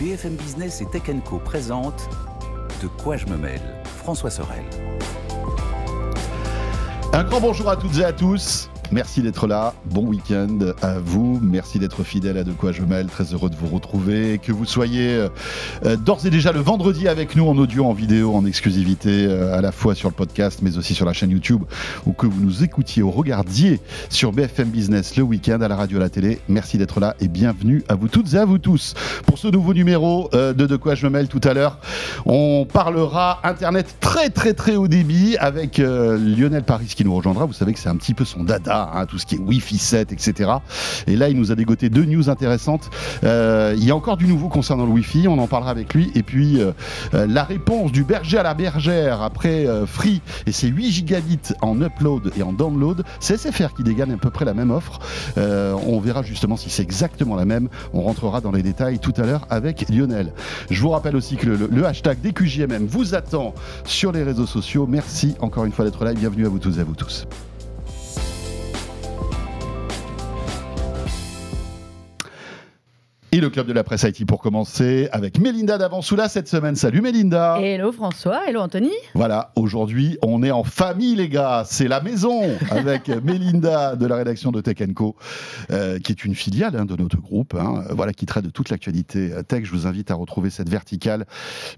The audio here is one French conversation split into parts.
BFM Business et Tech Co présente De quoi je me mêle, François Sorel. Un grand bonjour à toutes et à tous. Merci d'être là, bon week-end à vous, merci d'être fidèle à De quoi je mêle, très heureux de vous retrouver, que vous soyez d'ores et déjà le vendredi avec nous en audio, en vidéo, en exclusivité, à la fois sur le podcast mais aussi sur la chaîne YouTube, ou que vous nous écoutiez ou regardiez sur BFM Business le week-end, à la radio, à la télé. Merci d'être là et bienvenue à vous toutes et à vous tous. Pour ce nouveau numéro de quoi je me mêle tout à l'heure, on parlera Internet très haut débit avec Lionel Paris qui nous rejoindra. Vous savez que c'est un petit peu son dada. Tout ce qui est Wi-Fi 7, etc. Et là, il nous a dégoté deux news intéressantes. Il y a encore du nouveau concernant le Wi-Fi, on en parlera avec lui. Et puis, la réponse du berger à la bergère après Free et ses 8 gigabits en upload et en download. C'est SFR qui dégaine à peu près la même offre. On verra justement si c'est exactement la même. On rentrera dans les détails tout à l'heure avec Lionel. Je vous rappelle aussi que le hashtag DQJMM vous attend sur les réseaux sociaux. Merci encore une fois d'être là et bienvenue à vous tous et à vous tous. Et le club de la presse IT pour commencer avec Mélinda d'Avansoula cette semaine. Salut Mélinda. Hello François, hello Anthony. Voilà, aujourd'hui on est en famille les gars, c'est la maison avec Mélinda de la rédaction de Tech Co, qui est une filiale de notre groupe, voilà, qui traite de toute l'actualité tech. Je vous invite à retrouver cette verticale,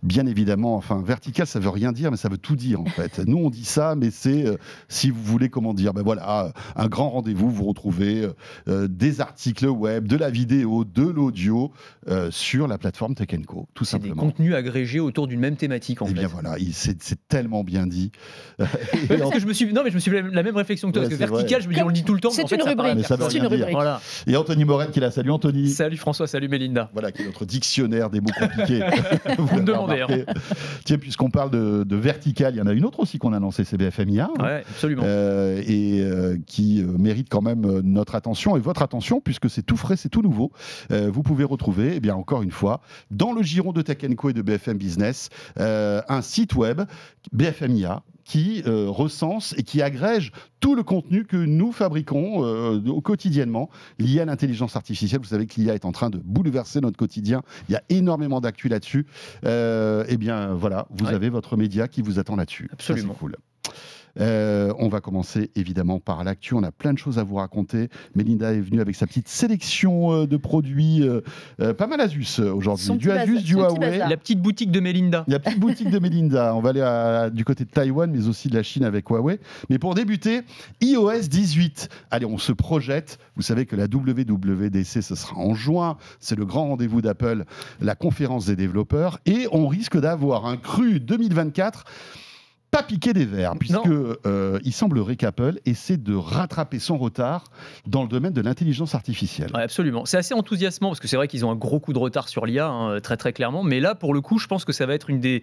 bien évidemment. Enfin, verticale ça veut rien dire mais ça veut tout dire en fait. Nous on dit ça mais c'est, si vous voulez comment dire, voilà, un grand rendez-vous. Vous retrouvez des articles web, de la vidéo, de l'audio, sur la plateforme Tech Co, tout simplement. Des contenus agrégés autour d'une même thématique en fait. Eh bien voilà, c'est tellement bien dit. Parce que je me suis fait la même réflexion que toi, parce que vertical, je me dis on le dit tout le temps, c'est mais en fait, une rubrique. C'est une rubrique. Voilà. Et Anthony Morel qui est là. Salut Anthony. Salut François, salut Mélinda. Voilà, qui est notre dictionnaire des mots compliqués. Vous me demandez. Tiens, puisqu'on parle de vertical, il y en a une autre aussi qu'on a lancée, c'est BFM-IA. Ouais, absolument. Qui mérite quand même notre attention et votre attention, puisque c'est tout frais, c'est tout nouveau. Vous pouvez retrouver, eh bien, encore une fois, dans le giron de Tech Co et de BFM Business, un site web, BFM-IA, qui recense et qui agrège tout le contenu que nous fabriquons quotidiennement lié à l'intelligence artificielle. Vous savez que l'IA est en train de bouleverser notre quotidien. Il y a énormément d'actu là-dessus. Eh bien, voilà, vous avez votre média qui vous attend là-dessus. Absolument. Ça, c'est cool. On va commencer évidemment par l'actu. On a plein de choses à vous raconter. Mélinda est venue avec sa petite sélection de produits, pas mal Asus aujourd'hui. Du Asus, du Huawei. La petite boutique de Mélinda. La petite boutique de Mélinda. On va aller du côté de Taïwan, mais aussi de la Chine avec Huawei. Mais pour débuter, iOS 18. Allez, on se projette. Vous savez que la WWDC, ce sera en juin. C'est le grand rendez-vous d'Apple, la conférence des développeurs. Et on risque d'avoir un cru 2024 pas piqué des verres, puisque il semblerait qu'Apple essaie de rattraper son retard dans le domaine de l'intelligence artificielle. Ouais, absolument. C'est assez enthousiasmant, parce que c'est vrai qu'ils ont un gros coup de retard sur l'IA, très clairement, mais là, pour le coup, je pense que ça va être une des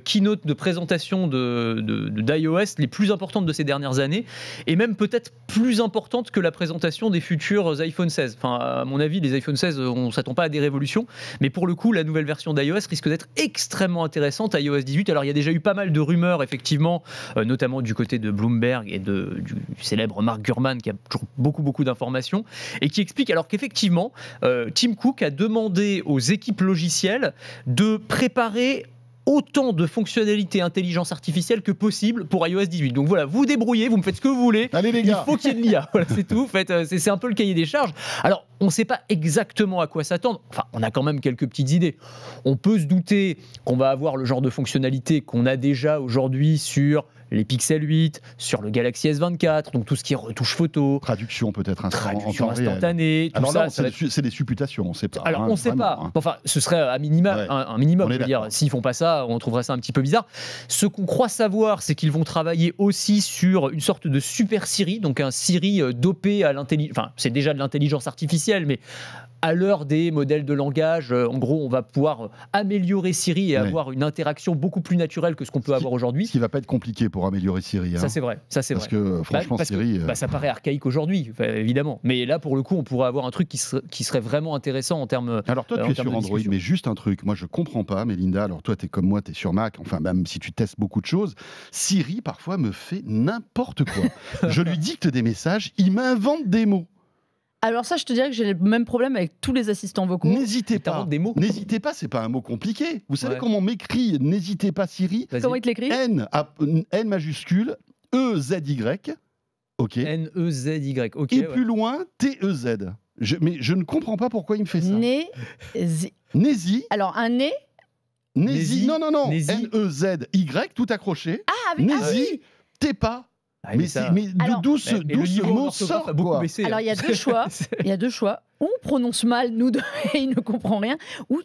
keynotes de présentation d'iOS les plus importantes de ces dernières années, et même peut-être plus importante que la présentation des futurs iPhone 16. Enfin, à mon avis, les iPhone 16, on ne s'attend pas à des révolutions, mais pour le coup, la nouvelle version d'iOS risque d'être extrêmement intéressante à iOS 18. Alors, il y a déjà eu pas mal de rumeurs, effectivement, notamment du côté de Bloomberg et du célèbre Mark Gurman, qui a toujours beaucoup d'informations, et qui explique alors qu'effectivement, Tim Cook a demandé aux équipes logicielles de préparer autant de fonctionnalités intelligence artificielle que possible pour iOS 18. Donc voilà, vous débrouillez, vous me faites ce que vous voulez. Allez les gars. Il faut qu'il y ait de l'IA. Voilà, c'est tout. C'est un peu le cahier des charges. Alors, on ne sait pas exactement à quoi s'attendre. Enfin, on a quand même quelques petites idées. On peut se douter qu'on va avoir le genre de fonctionnalité qu'on a déjà aujourd'hui sur les Pixel 8, sur le Galaxy S24, donc tout ce qui est retouche photo. Traduction peut-être traduction instantanée. Alors là, c'est des supputations, on ne sait pas. Alors, on ne sait pas. Enfin, ce serait un minimum. Je veux dire, s'ils ne font pas ça, on trouverait ça un petit peu bizarre. Ce qu'on croit savoir, c'est qu'ils vont travailler aussi sur une sorte de super Siri, donc un Siri dopé à l'intelligence. Enfin, c'est déjà de l'intelligence artificielle, mais à l'heure des modèles de langage, en gros, on va pouvoir améliorer Siri et avoir une interaction beaucoup plus naturelle que ce qu'on peut avoir aujourd'hui. Ce qui ne va pas être compliqué pour améliorer Siri. Ça, c'est vrai. Parce que, franchement, Siri... ça paraît archaïque aujourd'hui, évidemment. Mais là, pour le coup, on pourrait avoir un truc qui serait vraiment intéressant en termes. Alors, toi, tu es sur Android, mais juste un truc. Moi, je ne comprends pas, Mélinda. Alors, toi, tu es comme moi, tu es sur Mac. Enfin, même si tu testes beaucoup de choses, Siri, parfois, me fait n'importe quoi. Je lui dicte des messages, il m'invente des mots. Alors ça, je te dirais que j'ai le même problème avec tous les assistants vocaux. N'hésitez pas. T'inventes des mots. N'hésitez pas, c'est pas un mot compliqué. Vous savez Ouais. comment on m'écrit n'hésitez pas Siri? Vas-y. Comment il te l'écrit? N majuscule, E-Z-Y. Ok. N-E-Z-Y. Ok. Et ouais. plus loin, T-E-Z. Mais je ne comprends pas pourquoi il me fait ça. Nézi. Alors un nez. Nézi. Non. Nézi. N-E-Z-Y, tout accroché. Nézi. T'es pas. Ah, Mais alors- d'où ce mais le niveau mot d'orthographe sort a beaucoup quoi. baissé. Alors hein. il y a deux choix. Il y a deux choix. Ou on prononce mal, nous deux, et il ne comprend rien. Ou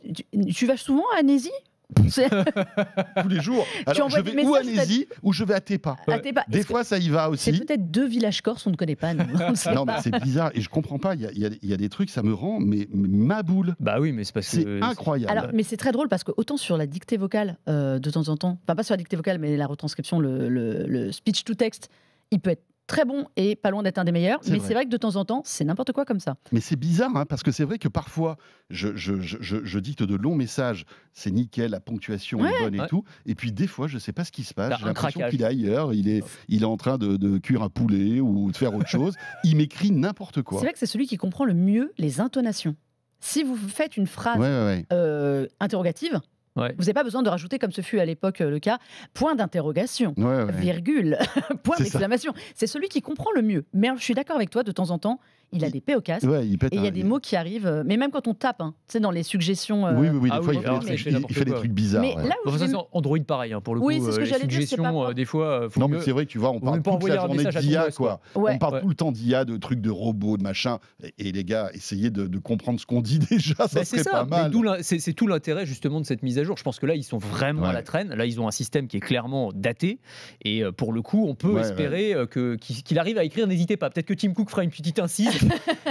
tu vas souvent à Nézi? Tous les jours. Alors envoies je des vais ou à messages, Nézi ou je vais à Tepa. Ah, t'es pas- Des est-ce que fois ça y va c'est aussi. peut-être deux villages corses, on ne connaît pas. Nous. On sait Non mais pas. c'est bizarre et je comprends pas. Il y a des trucs, ça me rend mais ma boule. Bah oui, mais c'est parce C'est que. incroyable. Alors, mais c'est très drôle parce que autant sur la dictée vocale, de temps en temps, enfin pas sur la dictée vocale, mais la retranscription, le speech to text, il peut être très bon et pas loin d'être un des meilleurs. C'est Mais vrai. c'est vrai que de temps en temps, c'est n'importe quoi comme ça. Mais c'est bizarre, hein, parce que c'est vrai que parfois, je dicte de longs messages, c'est nickel, la ponctuation est bonne et Ouais. tout, et puis des fois, je sais pas ce qui se passe, T'as j'ai un l'impression craquage. qu'il est ailleurs, il est en train de cuire un poulet ou de faire autre chose, il m'écrit n'importe quoi. C'est vrai que c'est celui qui comprend le mieux les intonations. Si vous faites une phrase Ouais. interrogative, Ouais. vous n'avez pas besoin de rajouter, comme ce fut à l'époque le cas, point d'interrogation. Ouais. Virgule, point C'est ça. d'exclamation. C'est celui qui comprend le mieux. Mais je suis d'accord avec toi, de temps en temps, il a des P au casque. Ouais, il pète Et il y a un- des mots qui arrivent, mais même quand on tape, hein, tu sais, dans les suggestions. Oui, des Ah fois, oui, il alors, fait, ça, des il fait trucs, il fait des n'importe trucs bizarres. Mais ouais. là où Bon, je ça, vais c'est Android pareil, hein, pour le Oui, coup. c'est ce que les j'allais dire, c'est pas suggestions, propre. des fois, faut Non, mieux- mais c'est vrai que tu vois, on vaut parle mieux pas toute envoyer la un journée message à d'IA, ton gosse, quoi. Ouais. On parle Ouais. tout le temps d'IA, de trucs de robots, de machin. Et les gars, essayez de comprendre ce qu'on dit déjà, ça Bah, c'est serait ça, pas mais mal. c'est tout l'intérêt justement de cette mise à jour. Je pense que là, ils sont vraiment à la traîne. Là, ils ont un système qui est clairement daté. Et pour le coup, on peut espérer qu'il arrive à écrire. N'hésitez pas. Peut-être que Tim Cook fera une petite incise.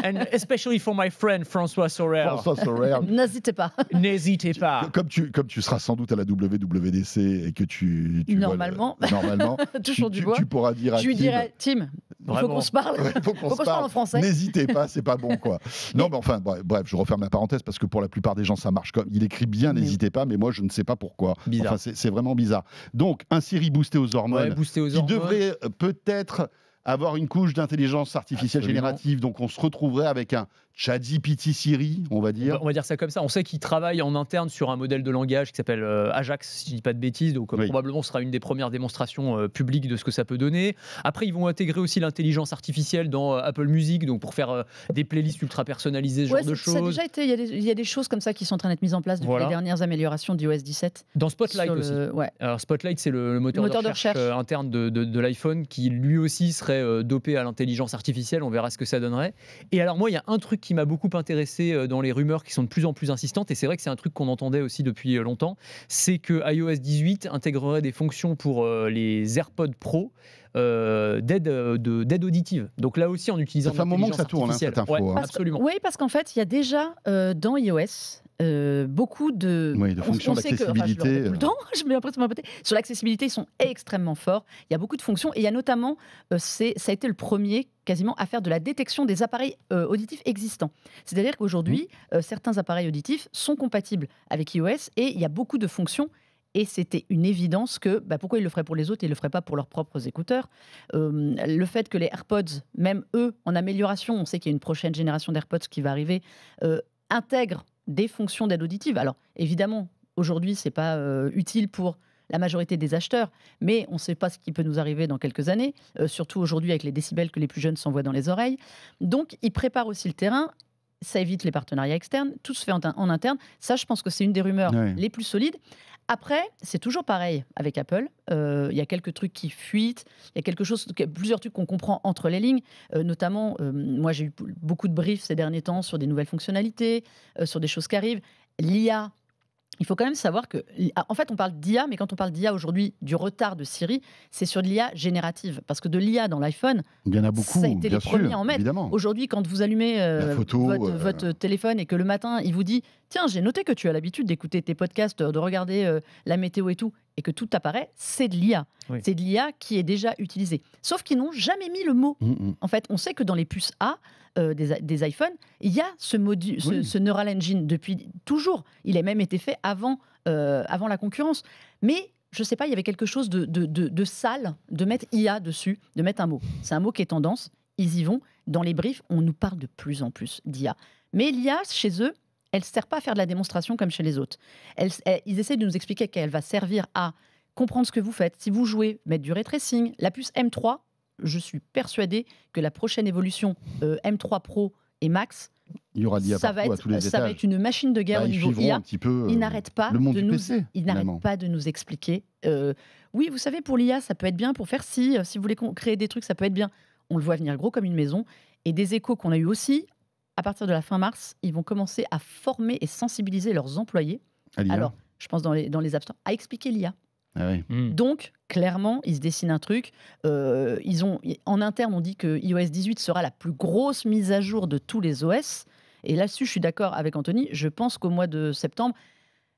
And especially for my friend François Sorel. François Sorel. N'hésitez pas. N'hésitez pas. Comme tu seras sans doute à la WWDC et que tu Normalement. normalement Toujours du bois. tu pourras dire à Je lui Tim, dirais, Tim, il faut Vraiment. qu'on se parle. ouais, faut qu'on se parle parle en français. N'hésitez pas, c'est pas bon quoi. Non, mais enfin, bref, je referme la parenthèse parce que pour la plupart des gens, ça marche comme. Il écrit bien, Mais- n'hésitez pas, mais moi, je ne sais pas pourquoi. Bizarre. Enfin, c'est vraiment bizarre. Donc, un Siri boosté aux hormones Ouais, boosté aux qui hormones. devrait peut-être avoir une couche d'intelligence artificielle Absolument. générative. Donc, on se retrouverait avec un ChatGPT Siri, on va dire. On va dire ça comme ça. On sait qu'ils travaillent en interne sur un modèle de langage qui s'appelle Ajax, si je dis pas de bêtises. Donc Oui. probablement ce sera une des premières démonstrations publiques de ce que ça peut donner. Après, ils vont intégrer aussi l'intelligence artificielle dans Apple Music, donc pour faire des playlists ultra personnalisées, ce Ouais, genre de ça a choses. déjà été. Il y a des choses comme ça qui sont en train d'être mises en place depuis Voilà. les dernières améliorations d'iOS 17. Dans Spotlight sur le- aussi. Ouais. Alors Spotlight, c'est le moteur, de recherche, interne de l'iPhone qui lui aussi serait dopé à l'intelligence artificielle. On verra ce que ça donnerait. Et alors moi, il y a un truc qui m'a beaucoup intéressé dans les rumeurs qui sont de plus en plus insistantes, et c'est vrai que c'est un truc qu'on entendait aussi depuis longtemps, c'est que iOS 18 intégrerait des fonctions pour les AirPods Pro d'aide auditive. Donc là aussi en utilisant Ça fait un moment que ça l'intelligence tourne, hein, artificielle. cette info, Ouais, hein. absolument. Oui, parce qu'en fait, il y a déjà dans iOS beaucoup de, Oui, de fonctions sait que- d'accessibilité. je le répète tout le temps, je mets l'impression de me répéter. Sur l'accessibilité, ils sont extrêmement forts. Il y a beaucoup de fonctions et il y a notamment, ça a été le premier quasiment à faire de la détection des appareils auditifs existants. C'est-à-dire qu'aujourd'hui, certains appareils auditifs sont compatibles avec iOS et il y a beaucoup de fonctions. Et c'était une évidence que pourquoi ils le feraient pour les autres et ils ne le feraient pas pour leurs propres écouteurs. Le fait que les AirPods, même eux, en amélioration, on sait qu'il y a une prochaine génération d'AirPods qui va arriver, intègrent des fonctions d'aide auditive. Alors évidemment, aujourd'hui, ce n'est pas utile pour la majorité des acheteurs, mais on ne sait pas ce qui peut nous arriver dans quelques années, surtout aujourd'hui avec les décibels que les plus jeunes s'envoient dans les oreilles. Donc, ils préparent aussi le terrain. Ça évite les partenariats externes. Tout se fait en interne. Ça, je pense que c'est une des rumeurs les plus solides. Après, c'est toujours pareil avec Apple. Il y a quelques trucs qui fuitent. Il y a plusieurs trucs qu'on comprend entre les lignes. Notamment, moi, j'ai eu beaucoup de briefs ces derniers temps sur des nouvelles fonctionnalités, sur des choses qui arrivent. L'IA, il faut quand même savoir que, en fait, on parle d'IA, mais quand on parle d'IA aujourd'hui, du retard de Siri, c'est sur de l'IA générative. Parce que de l'IA dans l'iPhone, il y en a beaucoup, ça a été bien les premiers sûr, à en mettre. évidemment. Aujourd'hui, quand vous allumez photo, votre téléphone et que le matin, il vous dit « Tiens, j'ai noté que tu as l'habitude d'écouter tes podcasts, de regarder la météo et tout », et que tout apparaît, c'est de l'IA. Oui. C'est de l'IA qui est déjà utilisée. Sauf qu'ils n'ont jamais mis le mot. En fait, on sait que dans les puces A des iPhones, il y a ce Neural Engine depuis toujours. Il a même été fait avant la concurrence. Mais je ne sais pas, il y avait quelque chose de sale de mettre IA dessus, de mettre un mot. C'est un mot qui est tendance. Ils y vont. dans les briefs, on nous parle de plus en plus d'IA. Mais l'IA, chez eux, elle ne sert pas à faire de la démonstration comme chez les autres. Ils essaient de nous expliquer qu'elle va servir à comprendre ce que vous faites. Si vous jouez, mettre du ray tracing. La puce M3, je suis persuadée que la prochaine évolution M3 Pro et Max, Il y aura d'IA ça va partout à tous les ça va étages. être une machine de guerre au Ils niveau suivront IA. un petit peu Ils n'arrêtent pas, le monde de du nous, PC, ils n'arrêtent finalement. pas de nous expliquer. Oui, vous savez, pour l'IA, ça peut être bien pour faire si vous voulez créer des trucs, ça peut être bien. On le voit venir gros comme une maison. Et des échos qu'on a eu aussi, à partir de la fin mars, ils vont commencer à former et sensibiliser leurs employés. À l'IA. Alors, je pense dans les App Store, à expliquer l'IA. Ah oui. Donc, clairement, ils se dessinent un truc. En interne, on dit que iOS 18 sera la plus grosse mise à jour de tous les OS. Et là-dessus, je suis d'accord avec Anthony. Je pense qu'au mois de septembre,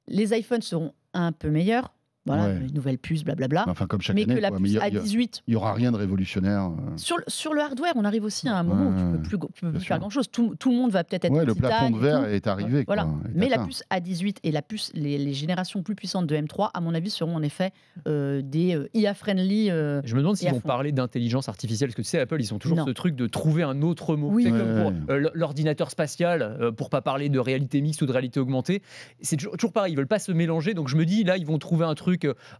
les iPhones seront un peu meilleurs. Voilà, Ouais. une nouvelle puce, blablabla. Enfin, comme chaque Mais année, que la quoi. Mais puce il y a- à il y a- 18, il n'y aura rien de révolutionnaire. sur le hardware, on arrive aussi à un moment où tu Ouais, peux plus bien faire sûr. grand-chose. Tout le monde va peut-être être Ouais, le titane plafond de et verre tout. est arrivé. Voilà. Quoi, est Mais la atteint. puce A18 et les générations plus puissantes de M3, à mon avis, seront en effet des IA-friendly. Je me demande s'ils et à vont fond. parler d'intelligence artificielle, parce que tu sais, Apple, ils ont toujours Non. ce truc de trouver un autre mot. Oui. C'est comme Ouais. pour l'ordinateur spatial, pour pas parler de réalité mixte ou de réalité augmentée. C'est toujours pareil, ils veulent pas se mélanger. Donc je me dis, là, ils vont trouver un truc,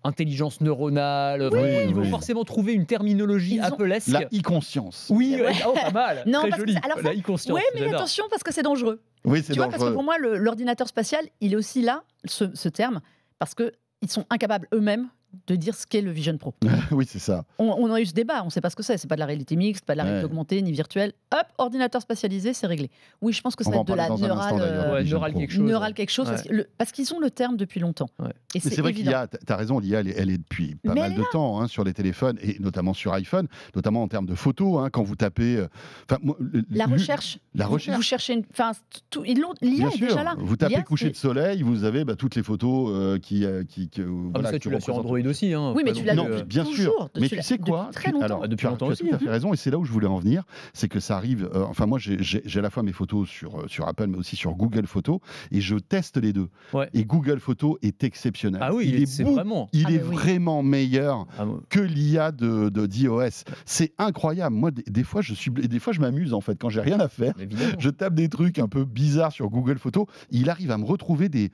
intelligence neuronale. Enfin, ils vont oui. forcément trouver une terminologie Ils ont- Apple-esque. La e-conscience. Oui, Ouais. oh, pas mal. Non, Très parce que joli. c'est- alors ça- La e-conscience. Oui, mais j'adore. attention, parce que c'est dangereux. Oui, c'est Tu vois, parce que dangereux. pour moi, l'ordinateur spatial, il est aussi là, ce terme, parce qu'ils sont incapables eux-mêmes de dire ce qu'est le Vision Pro. Oui, c'est ça. On a eu ce débat, on ne sait pas ce que c'est. C'est pas de la réalité mixte, pas de la réalité Ouais. augmentée, ni virtuelle. Hop, ordinateur spatialisé, c'est réglé. Oui, je pense que ça On va va en être de parler la dans un instant, neurale, d'ailleurs. Ouais, Vision neural Pro. quelque chose. neurale quelque chose, Ouais. parce qu'ils ont le terme depuis longtemps. Ouais. Et Mais c'est vrai qu'il évident. y a, t'as raison, l'IA, elle est depuis pas Mais mal elle de est là. temps hein, sur les téléphones, et notamment sur iPhone, notamment en termes de photos, hein, quand vous tapez... La recherche. La Vous recherche. cherchez une. Enfin, l'IA Bien est sûr, déjà là. vous tapez L'IA, coucher de c'est- soleil, vous avez toutes les photos qui Ah, mais voilà, ça, qui tu l'as sur représentent- Android aussi. Hein, Oui, mais pas tu non l'as plus, Non, depuis bien sûr. toujours, Mais depuis tu sais quoi depuis très longtemps. Alors, Depuis tu as longtemps tout aussi, à fait hein. raison, et c'est là où je voulais en venir, c'est que ça arrive. Enfin, moi, j'ai à la fois mes photos sur Apple, mais aussi sur Google Photos, et je teste les deux. Ouais. Et Google Photos est exceptionnel. Ah oui, c'est vraiment. Il Ah, est mais oui. vraiment meilleur Ah, moi- que l'IA d'iOS. C'est incroyable. Moi, des fois, je m'amuse en fait quand j'ai rien à faire. évidemment. Je tape des trucs un peu bizarres sur Google Photos. Il arrive à me retrouver des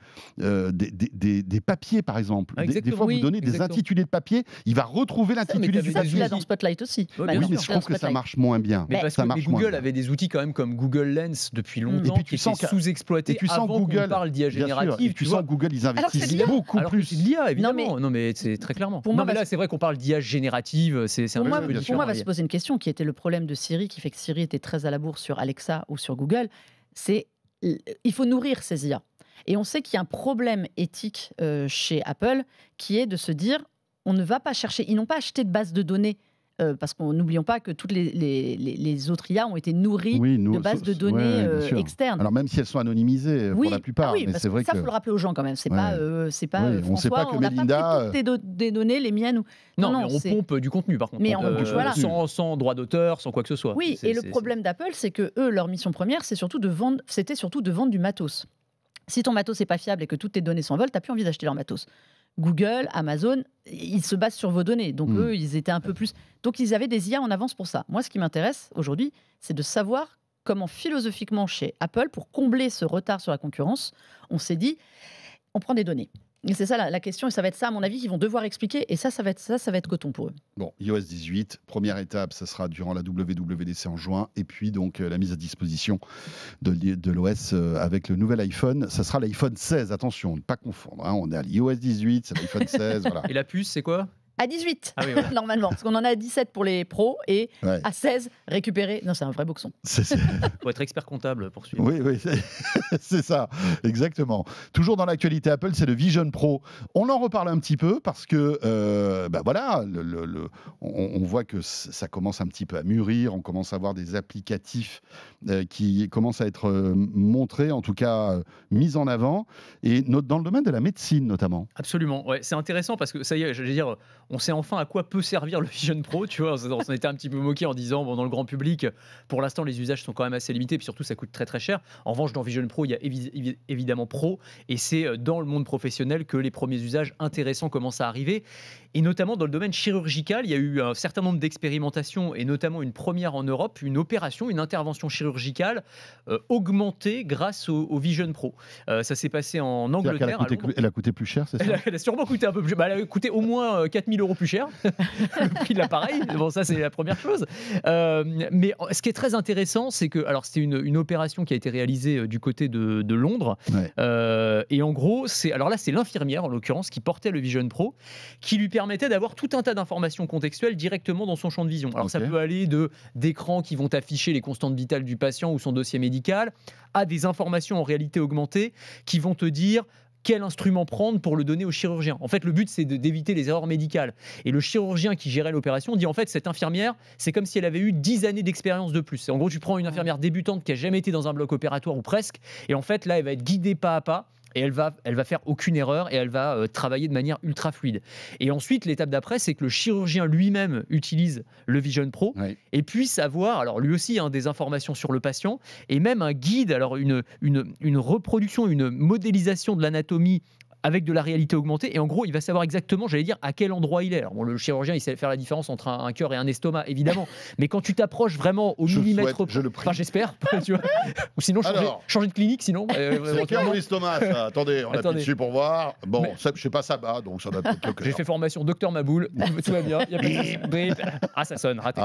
papiers, par exemple. Ah, Des exactement. fois, Oui, vous donnez des exactement. intitulés de papier. Il va retrouver mais l'intitulé t'avais du des Ça, papier. tu l'as outils. dans Spotlight aussi. Ouais, Bah, bien Oui, bien mais sûr, je dans trouve que ça Spotlight. marche moins bien. Mais Mais parce ça que marche moins Google bien. avait des outils quand même comme Google Lens depuis longtemps, Et puis tu qui sens étaient qu'à- sous-exploités et tu sens avant qu'on Google, parle d'IA Bien sûr. générative. Et tu vois. sens que Google, ils Alors que investissent c'est de l'IA. beaucoup Alors que plus. c'est de l'IA, évidemment. Non, Non, mais c'est très clairement. Pour Non, moi, mais bah, là, c'est vrai qu'on parle d'IA générative. C'est un Pour moi, peu bien sûr. pour moi, va différent. se poser une question qui était le problème de Siri, qui fait que Siri était très à la bourre sur Alexa ou sur Google. C'est il faut nourrir ces IA. Et on sait qu'il y a un problème éthique chez Apple qui est de se dire on ne va pas chercher. Ils n'ont pas acheté de base de données parce qu'on n'oublions pas que toutes les autres IA ont été nourries Oui, de bases de données ouais, bien sûr. externes. Alors même si elles sont anonymisées pour la plupart, ah oui, mais parce c'est que vrai ça, que faut le rappeler aux gens quand même. C'est Ouais. pas, Oui, on sait François, pas que on n'a Melinda, pas pris toutes des données, les miennes. Non, Non, mais on c'est- pompe du contenu, par contre. Mais voilà. Sans droit d'auteur, sans quoi que ce soit. Oui, et le problème d'Apple, c'est que eux, leur mission première, c'était surtout de vendre du matos. Si ton matos n'est pas fiable et que toutes tes données s'envolent, tu n'as plus envie d'acheter leur matos. Google, Amazon, ils se basent sur vos données. Donc eux, ils étaient un peu plus... Donc ils avaient des IA en avance pour ça. Moi, ce qui m'intéresse aujourd'hui, c'est de savoir comment philosophiquement chez Apple, pour combler ce retard sur la concurrence, on s'est dit, on prend des données. Et c'est ça la question, et ça va être ça, à mon avis, qu'ils vont devoir expliquer. Et ça va être coton pour eux. Bon, iOS 18, première étape, ça sera durant la WWDC en juin, et puis donc la mise à disposition de l'OS avec le nouvel iPhone. Ça sera l'iPhone 16, attention, ne pas confondre. Hein, on est à l'iOS 18, c'est l'iPhone 16, voilà. Et la puce, c'est quoi? À 18, Ah oui, voilà. normalement. Parce qu'on en a à 17 pour les pros, et Ouais. à 16, récupéré. Non, c'est un vrai boxon. C'est- Faut être expert comptable pour suivre. Oui, oui, c'est ça, exactement. Toujours dans l'actualité Apple, c'est le Vision Pro. On en reparle un petit peu parce que, voilà, on voit que ça commence un petit peu à mûrir, on commence à avoir des applicatifs qui commencent à être montrés, en tout cas mis en avant, et dans le domaine de la médecine notamment. Absolument, ouais, c'est intéressant parce que ça y est, j'allais dire, on sait enfin à quoi peut servir le Vision Pro. Tu vois, on s'en était un petit peu moqué en disant, bon, dans le grand public, pour l'instant, les usages sont quand même assez limités, puis surtout, ça coûte très très cher. En revanche, dans Vision Pro, il y a évidemment Pro, et c'est dans le monde professionnel que les premiers usages intéressants commencent à arriver. Et notamment dans le domaine chirurgical, il y a eu un certain nombre d'expérimentations, et notamment une première en Europe, une opération, une intervention chirurgicale augmentée grâce au Vision Pro. Ça s'est passé en Angleterre. Elle a coûté plus cher, c'est ça? Elle a sûrement coûté un peu plus cher. Elle a coûté au moins 4 000 € plus cher, le prix de l'appareil. Bon, ça, c'est la première chose. Mais ce qui est très intéressant, c'est que, alors, c'était une opération qui a été réalisée du côté de Londres. Ouais. Et en gros, alors là, c'est l'infirmière, en l'occurrence, qui portait le Vision Pro, qui lui permettait d'avoir tout un tas d'informations contextuelles directement dans son champ de vision. Alors, ça peut aller d'écrans qui vont afficher les constantes vitales du patient ou son dossier médical, à des informations en réalité augmentée qui vont te dire quel instrument prendre pour le donner au chirurgien. En fait, le but, c'est d'éviter les erreurs médicales. Et le chirurgien qui gérait l'opération dit, en fait, cette infirmière, c'est comme si elle avait eu 10 années d'expérience de plus. Et en gros, tu prends une infirmière débutante qui n'a jamais été dans un bloc opératoire ou presque, et en fait, là, elle va être guidée pas à pas, et elle va faire aucune erreur, et elle va travailler de manière ultra fluide. Et ensuite, l'étape d'après, c'est que le chirurgien lui-même utilise le Vision Pro, et puisse avoir, alors lui aussi, des informations sur le patient, et même un guide, alors une reproduction, une modélisation de l'anatomie avec de la réalité augmentée, et en gros, il va savoir exactement, j'allais dire, à quel endroit il est. Alors bon, le chirurgien, il sait faire la différence entre un cœur et un estomac, évidemment, mais quand tu t'approches vraiment au millimètre, enfin j'espère, tu vois, ou sinon changer de clinique, sinon. C'est le cœur ou l'estomac, ça. Attendez, on appuie dessus pour voir. Bon, ça, je sais pas, ça bat, donc ça doit être le cœur. J'ai fait formation Docteur Maboul, tout va bien. Ah, ça sonne, raté.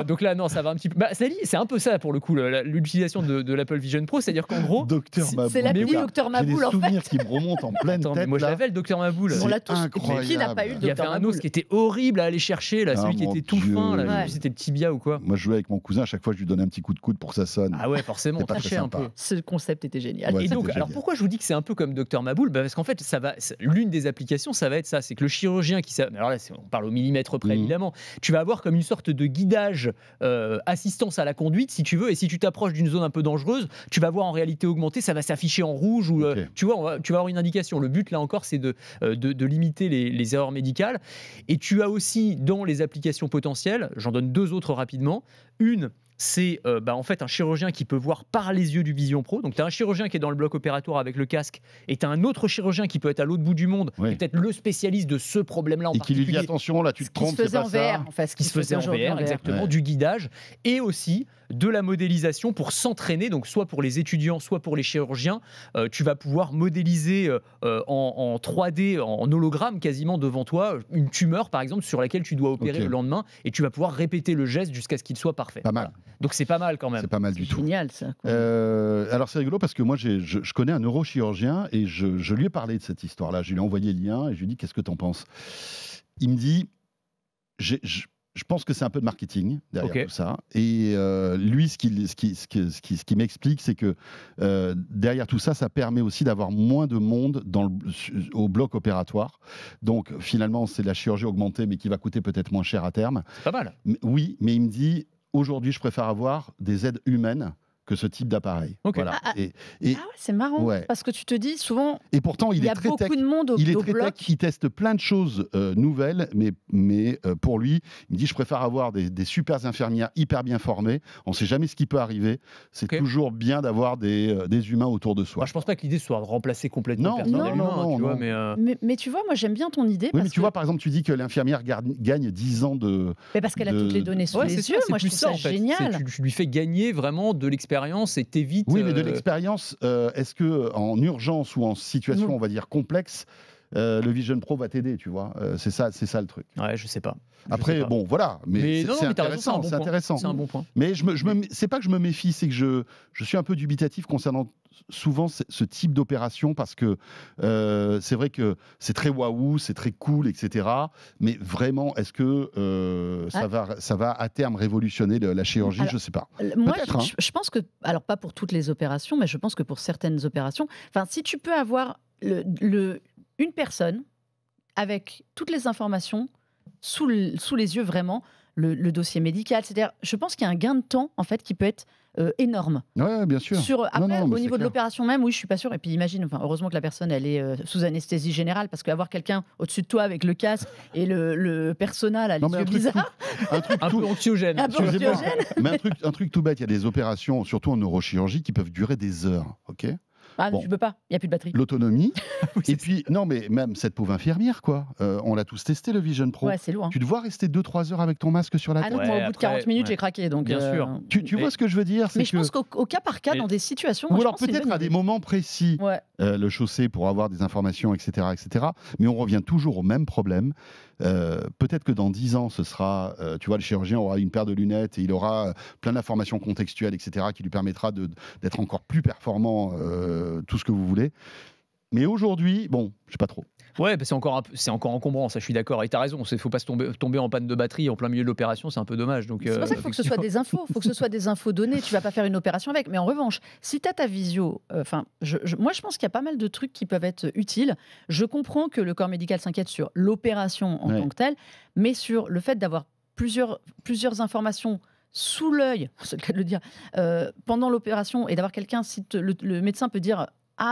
Donc là, non, ça va un petit peu. C'est un peu ça pour le coup, l'utilisation de l'Apple Vision Pro, c'est-à-dire qu'en gros, Docteur Maboul. C'est l'appli Docteur Maboul, en fait. J'ai des souvenirs qui me remontent en pleine tête. Moi, je l'avais, le Docteur Maboul. On l'a tous. Incroyable. Qui n'a pas eu le Il y avait Docteur un Maboul os qui était horrible à aller chercher, là, celui qui était tout fin, là, Ouais. c'était le tibia ou quoi. Moi, je jouais avec mon cousin, à chaque fois, je lui donnais un petit coup de coude pour que ça sonne. Ah ouais, forcément, C'était pas tricher très un peu. Ce concept était génial. Ouais, Et donc, c'était alors génial. pourquoi je vous dis que c'est un peu comme Docteur Maboul? Parce qu'en fait, l'une des applications, ça va être ça, c'est que le chirurgien alors là, on parle au millimètre près, évidemment, tu vas avoir comme une sorte de guidage, assistance à la conduite, si tu veux, et si tu t'approches d'une zone un peu dangereuse, tu vas voir en réalité augmentée, ça va s'afficher en rouge, ou tu vois, tu vas avoir une indication. Le but, là encore, c'est de limiter les erreurs médicales. Et tu as aussi, dans les applications potentielles, j'en donne deux autres rapidement, une, c'est en fait un chirurgien qui peut voir par les yeux du Vision Pro. Donc tu as un chirurgien qui est dans le bloc opératoire avec le casque, et tu as un autre chirurgien qui peut être à l'autre bout du monde, qui est peut-être le spécialiste de ce problème-là en particulier. Et qui lui dit attention, là tu te trompes, c'est pas ça. Ce qui se faisait en VR, exactement, du guidage, et aussi de la modélisation pour s'entraîner, donc soit pour les étudiants, soit pour les chirurgiens. Tu vas pouvoir modéliser en 3D, en hologramme quasiment devant toi, une tumeur par exemple sur laquelle tu dois opérer le lendemain, et tu vas pouvoir répéter le geste jusqu'à ce qu'il soit parfait. Pas mal. Voilà. Donc c'est pas mal quand même. C'est pas mal du tout. Génial ça. Alors c'est rigolo parce que moi je connais un neurochirurgien et je lui ai parlé de cette histoire-là. Je lui ai envoyé le lien et je lui ai dit qu'est-ce que t'en penses. Il me dit je pense que c'est un peu de marketing derrière tout ça. Et lui, ce qui m'explique, c'est que derrière tout ça, ça permet aussi d'avoir moins de monde au bloc opératoire. Donc finalement, c'est de la chirurgie augmentée, mais qui va coûter peut-être moins cher à terme. C'est pas mal. Oui, mais il me dit, aujourd'hui, je préfère avoir des aides humaines que ce type d'appareil. Voilà. C'est marrant, parce que tu te dis souvent, et pourtant, il y a beaucoup de monde au bloc. Il teste plein de choses nouvelles, mais pour lui, il me dit, je préfère avoir des super infirmières hyper bien formées. On ne sait jamais ce qui peut arriver. C'est toujours bien d'avoir des humains autour de soi. Je ne pense pas que l'idée soit de remplacer complètement le personnel humain. Mais tu vois, moi j'aime bien ton idée. Oui, mais tu vois, par exemple, tu dis que l'infirmière gagne 10 ans de... Mais parce qu'elle a toutes les données sous les yeux. Moi, je trouve ça génial. Tu lui fais gagner vraiment de l'expérience et t'évites... Oui, mais de l'expérience, est-ce qu'en urgence ou en situation, on va dire, complexe, le Vision Pro va t'aider, tu vois. C'est ça le truc. Ouais, je sais pas. Après, bon, voilà. Mais c'est intéressant. C'est intéressant. C'est un bon point. Mais c'est pas que je me méfie, c'est que je suis un peu dubitatif concernant souvent ce type d'opération parce que c'est vrai que c'est très waouh, c'est très cool, etc. Mais vraiment, est-ce que ça va à terme révolutionner la chirurgie? Je sais pas. Moi, je pense que, alors pas pour toutes les opérations, mais je pense que pour certaines opérations, enfin, si tu peux avoir une personne avec toutes les informations sous les yeux vraiment, le dossier médical, c'est-à-dire, je pense qu'il y a un gain de temps en fait qui peut être énorme. Ouais, bien sûr. Après, mais au c'est niveau de clair. l'opération même, oui, je suis pas sûre. Et puis imagine, heureusement que la personne, elle est sous anesthésie générale, parce qu'avoir quelqu'un au-dessus de toi avec le casque et le persona, là, les Non, mais yeux bizarres, Un truc Un peu anxiogène. un peu Excusez-moi, anxiogène. mais un truc tout bête, il y a des opérations, surtout en neurochirurgie, qui peuvent durer des heures, ok? Ah, Bon. tu peux pas, il n'y a plus de batterie. L'autonomie, Oui, et puis, non, mais même cette pauvre infirmière, quoi. On l'a tous testé, le Vision Pro. Ouais, c'est lourd. Hein. Tu te vois rester 2-3 heures avec ton masque sur la Ah tête. non, moi, au Ouais, bout de après, 40 minutes, ouais. j'ai craqué. Donc, Bien sûr. Tu vois ce que je veux dire? Mais c'est je pense qu'au cas par cas, Mais- dans des situations. Ou moi, je alors pense que c'est une peut-être bonne à des idée. moments précis, Ouais. le chausser pour avoir des informations, etc., etc. Mais on revient toujours au même problème. Peut-être que dans 10 ans, ce sera, tu vois, le chirurgien aura une paire de lunettes et il aura plein d'informations contextuelles, etc., qui lui permettra d'être encore plus performant, tout ce que vous voulez. Mais aujourd'hui, bon, je sais pas trop. Ouais, bah, c'est encore encombrant, ça je suis d'accord. Et tu as raison, il ne faut pas tomber en panne de batterie en plein milieu de l'opération, c'est un peu dommage. Donc, C'est pour ça qu'il faut que ce soit des infos, il faut que ce soit des infos données. Tu vas pas faire une opération avec. Mais en revanche, si tu as ta visio, moi je pense qu'il y a pas mal de trucs qui peuvent être utiles. Je comprends que le corps médical s'inquiète sur l'opération en Ouais. tant que telle, mais sur le fait d'avoir plusieurs informations sous l'œil, c'est le cas de le dire, pendant l'opération, et d'avoir quelqu'un, si le médecin peut dire,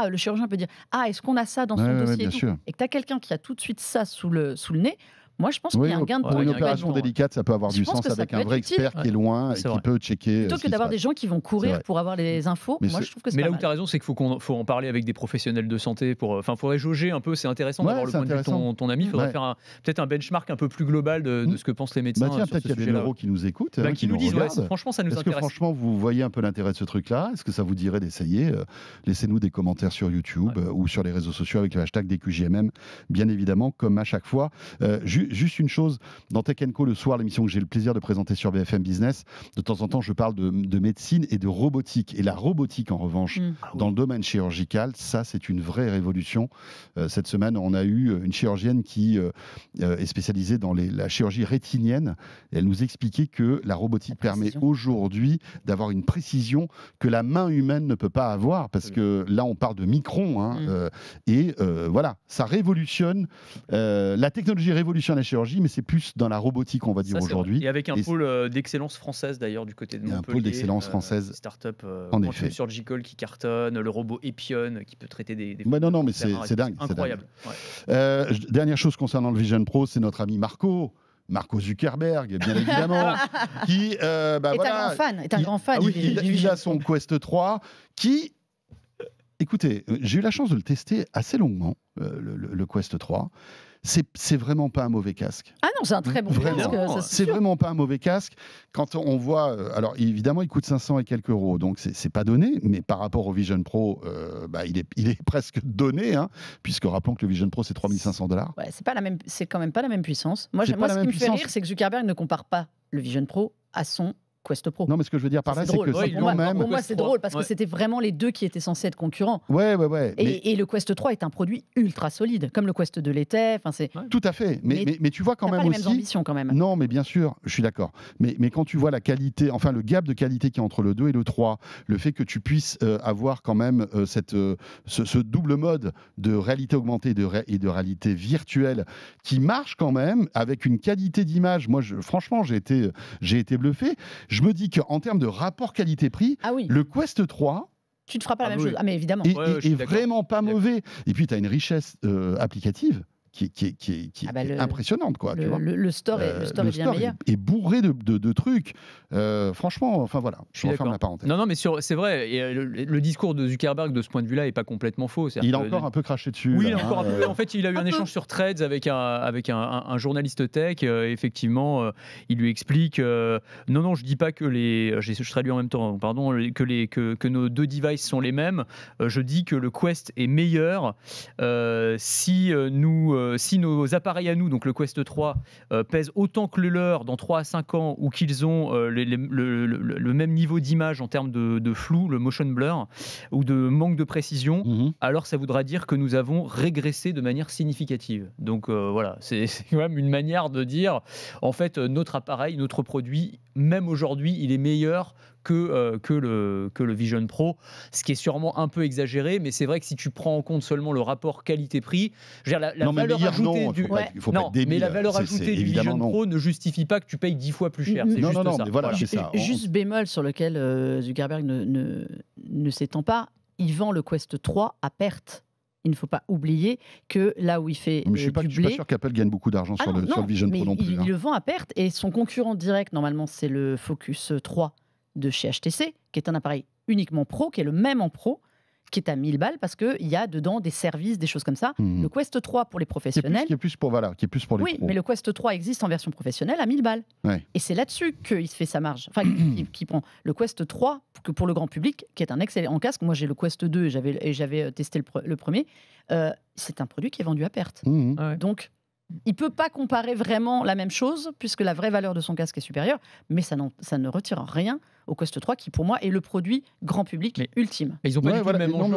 le chirurgien peut dire, est-ce qu'on a ça dans son Ouais, dossier bien et tout, sûr. et que tu as quelqu'un qui a tout de suite ça sous le nez, moi je pense qu'il Oui, y a un gain de pour temps une qui peut être opération bon. délicate, ça peut avoir Je du pense sens que ça avec peut un être vrai utile. expert qui est loin et C'est qui vrai. peut checker. Plutôt ce que qui se d'avoir passe. des gens qui vont C'est courir vrai. pour avoir les infos, Mais moi c'est- je trouve que c'est Mais pas là où mal. tu as raison, c'est qu'il faut en parler avec des professionnels de santé. Enfin, faudrait jauger un peu, c'est intéressant Ouais, d'avoir le c'est point de vue de intéressant. ton ami. Il faudrait Ouais. faire peut-être un benchmark un peu plus global de ce que pensent les médecins. Bah tiens, sur peut-être ce qu'il y a des sujet-là. neuros qui nous écoutent, Bah, qui nous disent, ouais, regardent. franchement, ça nous Est-ce que intéresse. franchement, vous voyez un peu l'intérêt de ce truc-là? Est-ce que ça vous dirait d'essayer? Laissez-nous des commentaires sur YouTube ou sur les réseaux sociaux avec le hashtag DQJMM, bien évidemment, comme à chaque fois. Juste une chose, dans Tech & Co, le soir, l'émission que j'ai le plaisir de présenter sur BFM Business, de temps en temps, je parle de médecine et de robotique. Et la robotique, en revanche, dans le domaine chirurgical, ça, c'est une vraie révolution. Cette semaine, on a eu une chirurgienne qui est spécialisée dans la chirurgie rétinienne. Et elle nous expliquait que la robotique permet aujourd'hui d'avoir une précision que la main humaine ne peut pas avoir, parce que là, on parle de microns. Voilà, ça révolutionne. La technologie révolutionne la chirurgie, mais c'est plus dans la robotique, on va dire, Ça, c'est aujourd'hui. vrai. Et avec un Et pôle d'excellence française d'ailleurs du côté de Il y a un Montpellier. pôle d'excellence française. Start-up En Quantum effet. Surgical qui cartonne, le robot Epion qui peut traiter des Bah non, mais cancers, c'est dingue. c'est incroyable. dingue. Ouais. Dernière chose concernant le Vision Pro, c'est notre ami Marco Zuckerberg, bien évidemment, qui Est un grand fan, est un grand fan. il a son Quest 3 qui... Écoutez, j'ai eu la chance de le tester assez longuement, le Quest 3. C'est vraiment pas un mauvais casque. Ah non, c'est un très bon Vraiment. casque, ça, C'est sûr. vraiment pas un mauvais casque. Quand on voit, alors évidemment, il coûte 500 et quelques euros, donc c'est pas donné, mais par rapport au Vision Pro, il est presque donné, hein, puisque rappelons que le Vision Pro c'est 3500 $. Ouais, c'est quand même pas la même puissance. Moi, C'est pas la ce même qui me fait puissance. rire, c'est que Zuckerberg ne compare pas le Vision Pro à son Quest Pro. Non, mais ce que je veux dire par là, c'est c'est drôle. que Ouais, c'est il Pour quand moi, même. pour moi, Quest c'est 3, drôle parce que ouais. c'était vraiment les deux qui étaient censés être concurrents. Ouais. Et le Quest 3 est un produit ultra solide, comme le Quest 2 l'était. Enfin, c'est Tout à fait. Mais tu vois quand t'as même pas les mêmes aussi. ambitions quand même. Non, mais bien sûr, je suis d'accord. Mais quand tu vois la qualité, enfin le gap de qualité qu'il y a entre le 2 et le 3, le fait que tu puisses avoir quand même ce double mode de réalité augmentée et de réalité virtuelle qui marche quand même avec une qualité d'image. Moi, franchement, j'ai été bluffé. Je me dis qu'en termes de rapport qualité-prix, Ah oui, le Quest 3 tu ne feras pas la Ah même oui. chose. Ah mais évidemment. est, Ouais, je suis est d'accord. vraiment pas D'accord. mauvais. Et puis, tu as une richesse applicative qui Ah bah, est impressionnante, quoi. Tu vois. Le store est bien meilleur. est bourré de trucs. Franchement, enfin voilà, Je suis referme d'accord. la parenthèse. Non, mais c'est vrai. Et le discours de Zuckerberg de ce point de vue-là est pas complètement faux. Il a encore un peu craché dessus. Oui, il là, a encore hein, un peu. En fait, il a eu un échange sur Threads avec un journaliste tech. Effectivement, il lui explique non, je dis pas que je traduis en même temps, pardon, que nos deux devices sont les mêmes. Je dis que le Quest est meilleur si nos appareils à nous, donc le Quest 3, pèsent autant que le leur dans 3 à 5 ans ou qu'ils ont le même niveau d'image en termes de flou, le motion blur, ou de manque de précision. Mhm. Alors ça voudra dire que nous avons régressé de manière significative. Donc voilà, c'est quand même une manière de dire, en fait, notre appareil, notre produit, même aujourd'hui, il est meilleur que le Vision Pro, ce qui est sûrement un peu exagéré, mais c'est vrai que si tu prends en compte seulement le rapport qualité-prix, je veux dire, la Non, mais valeur meilleur, ajoutée non, du... il faut pas non, être débile. mais la valeur C'est ajoutée du évidemment Vision non. Pro ne justifie pas que tu payes 10 fois plus cher. C'est Non, juste non, ça. mais voilà, c'est ça. Juste bémol sur lequel Zuckerberg ne s'étend pas, il vend le Quest 3 à perte. Il ne faut pas oublier que là où il fait Mais je suis pas du blé... sûr qu'Apple gagne beaucoup d'argent sur le Vision Pro non plus. Il le vend à perte et son concurrent direct, normalement, c'est le Focus 3 de chez HTC, qui est un appareil uniquement pro, qui est le même en pro, qui est à 1000 balles parce qu'il y a dedans des services, des choses comme ça. Le Quest 3 pour les professionnels. Qui est plus pour les oui, pros. mais le Quest 3 existe en version professionnelle à 1000 balles. Ouais. Et c'est là-dessus qu'il se fait sa marge. Enfin, qui prend le Quest 3 que pour le grand public, qui est un excellent casque. Moi, j'ai le Quest 2 et j'avais testé le premier. C'est un produit qui est vendu à perte. Donc, il ne peut pas comparer vraiment la même chose, puisque la vraie valeur de son casque est supérieure, mais ça ne retire rien au Quest 3, qui pour moi est le produit grand public ultime. Et ils n'ont pas du tout le même enjeu.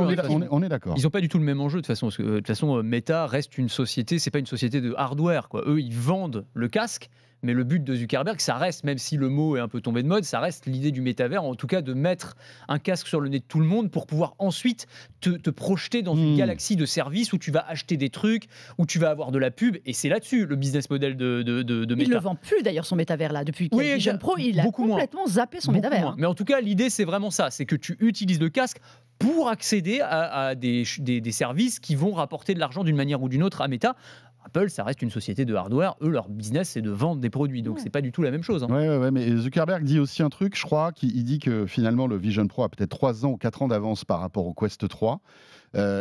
On est d'accord. Ils n'ont pas du tout le même enjeu de toute façon. Parce que, de toute façon, Meta reste une société, c'est pas une société de hardware, quoi. Eux, ils vendent le casque. Mais le but de Zuckerberg, ça reste, même si le mot est un peu tombé de mode, ça reste l'idée du métavers, en tout cas de mettre un casque sur le nez de tout le monde pour pouvoir ensuite te projeter dans une galaxie de services où tu vas acheter des trucs, où tu vas avoir de la pub. Et c'est là-dessus le business model de Meta. Il ne le vend plus d'ailleurs son métavers là. Depuis qu'il y a Vision Pro, il a complètement zappé son métavers. Moins. Mais en tout cas, l'idée, c'est vraiment ça. C'est que tu utilises le casque pour accéder à des services qui vont rapporter de l'argent d'une manière ou d'une autre à Meta. Apple, ça reste une société de hardware. Eux, leur business, c'est de vendre des produits. Donc, c'est pas du tout la même chose. Ouais, mais Zuckerberg dit aussi un truc, je crois, il dit que finalement, le Vision Pro a peut-être 3 ans ou 4 ans d'avance par rapport au Quest 3.